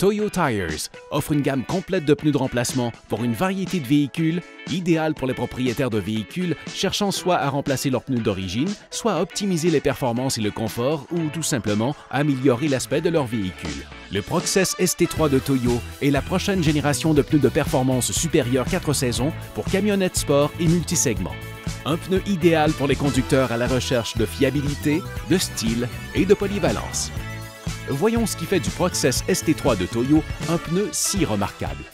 Toyo Tires offre une gamme complète de pneus de remplacement pour une variété de véhicules, idéale pour les propriétaires de véhicules cherchant soit à remplacer leurs pneus d'origine, soit à optimiser les performances et le confort ou tout simplement à améliorer l'aspect de leur véhicule. Le Proxess ST3 de Toyo est la prochaine génération de pneus de performance supérieure 4 saisons pour camionnettes sport et multisegments. Un pneu idéal pour les conducteurs à la recherche de fiabilité, de style et de polyvalence. Voyons ce qui fait du Proxess ST3 de Toyo un pneu si remarquable.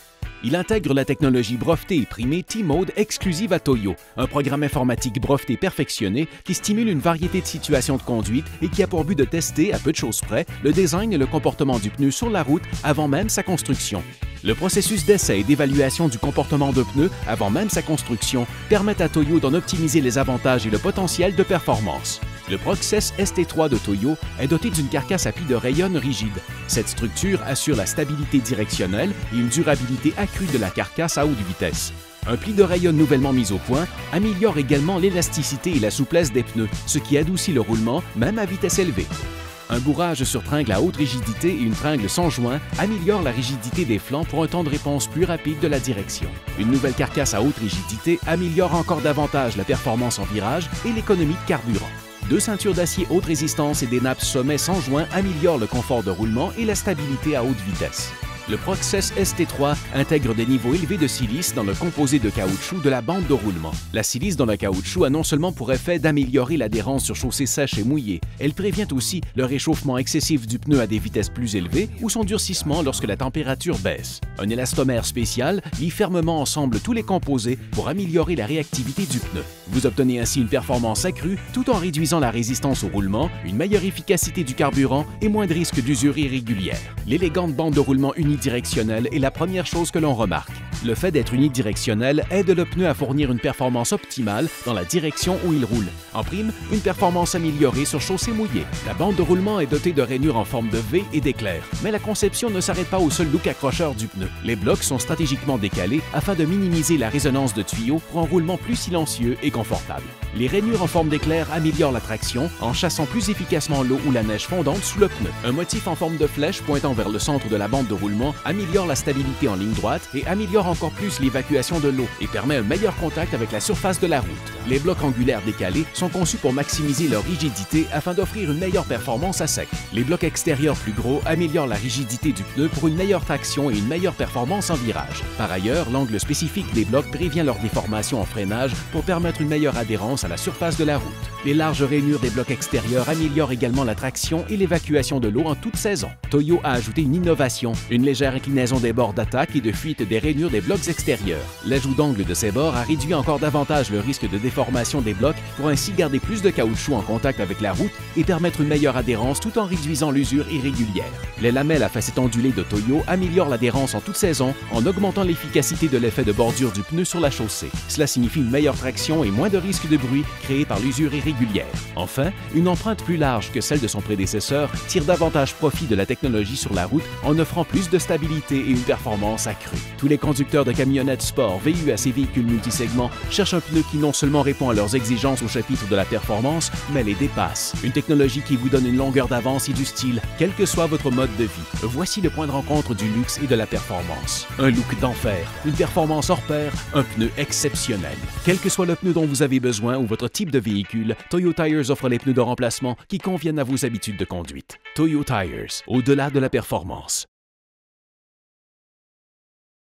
Il intègre la technologie brevetée et primée T-Mode exclusive à Toyo, un programme informatique breveté perfectionné qui stimule une variété de situations de conduite et qui a pour but de tester, à peu de choses près, le design et le comportement du pneu sur la route avant même sa construction. Le processus d'essai et d'évaluation du comportement de pneus avant même sa construction permet à Toyo d'en optimiser les avantages et le potentiel de performance. Le Proxess ST3 de Toyo est doté d'une carcasse à plis de rayon rigide. Cette structure assure la stabilité directionnelle et une durabilité accrue de la carcasse à haute vitesse. Un pli de rayon nouvellement mis au point améliore également l'élasticité et la souplesse des pneus, ce qui adoucit le roulement même à vitesse élevée. Un bourrage sur tringle à haute rigidité et une tringle sans joint améliorent la rigidité des flancs pour un temps de réponse plus rapide de la direction. Une nouvelle carcasse à haute rigidité améliore encore davantage la performance en virage et l'économie de carburant. Deux ceintures d'acier haute résistance et des nappes sommet sans joint améliorent le confort de roulement et la stabilité à haute vitesse. Le Proxess ST3 intègre des niveaux élevés de silice dans le composé de caoutchouc de la bande de roulement. La silice dans le caoutchouc a non seulement pour effet d'améliorer l'adhérence sur chaussées sèches et mouillées, elle prévient aussi le réchauffement excessif du pneu à des vitesses plus élevées ou son durcissement lorsque la température baisse. Un élastomère spécial lie fermement ensemble tous les composés pour améliorer la réactivité du pneu. Vous obtenez ainsi une performance accrue tout en réduisant la résistance au roulement, une meilleure efficacité du carburant et moins de risques d'usure irrégulière. L'élégante bande de roulement unidirectionnelle est la première chose que l'on remarque. Le fait d'être unidirectionnel aide le pneu à fournir une performance optimale dans la direction où il roule. En prime, une performance améliorée sur chaussée mouillée. La bande de roulement est dotée de rainures en forme de V et d'éclair. Mais la conception ne s'arrête pas au seul look accrocheur du pneu. Les blocs sont stratégiquement décalés afin de minimiser la résonance de tuyaux pour un roulement plus silencieux et confortable. Les rainures en forme d'éclair améliorent la traction en chassant plus efficacement l'eau ou la neige fondante sous le pneu. Un motif en forme de flèche pointant vers le centre de la bande de roulement améliore la stabilité en ligne droite et améliore encore plus l'évacuation de l'eau et permet un meilleur contact avec la surface de la route. Les blocs angulaires décalés sont conçus pour maximiser leur rigidité afin d'offrir une meilleure performance à sec. Les blocs extérieurs plus gros améliorent la rigidité du pneu pour une meilleure traction et une meilleure performance en virage. Par ailleurs, l'angle spécifique des blocs prévient leur déformation en freinage pour permettre une meilleure adhérence à la surface de la route. Les larges rainures des blocs extérieurs améliorent également la traction et l'évacuation de l'eau en toute saison. Toyo a ajouté une innovation, une légère inclinaison des bords d'attaque et de fuite des rainures des blocs extérieurs. L'ajout d'angle de ces bords a réduit encore davantage le risque de déformation des blocs pour ainsi garder plus de caoutchouc en contact avec la route et permettre une meilleure adhérence tout en réduisant l'usure irrégulière. Les lamelles à facettes ondulées de Toyo améliorent l'adhérence en toute saison en augmentant l'efficacité de l'effet de bordure du pneu sur la chaussée. Cela signifie une meilleure traction et moins de risque de bruit créé par l'usure irrégulière. Enfin, une empreinte plus large que celle de son prédécesseur tire davantage profit de la technologie sur la route en offrant plus de stabilité et une performance accrue. Tous les conducteurs de camionnettes sport, VUS et véhicules multisegments cherchent un pneu qui non seulement répond à leurs exigences au chapitre de la performance, mais les dépasse. Une technologie qui vous donne une longueur d'avance et du style, quel que soit votre mode de vie. Voici le point de rencontre du luxe et de la performance. Un look d'enfer, une performance hors pair, un pneu exceptionnel. Quel que soit le pneu dont vous avez besoin ou votre type de véhicule, Toyo Tires offre les pneus de remplacement qui conviennent à vos habitudes de conduite. Toyo Tires, au-delà de la performance.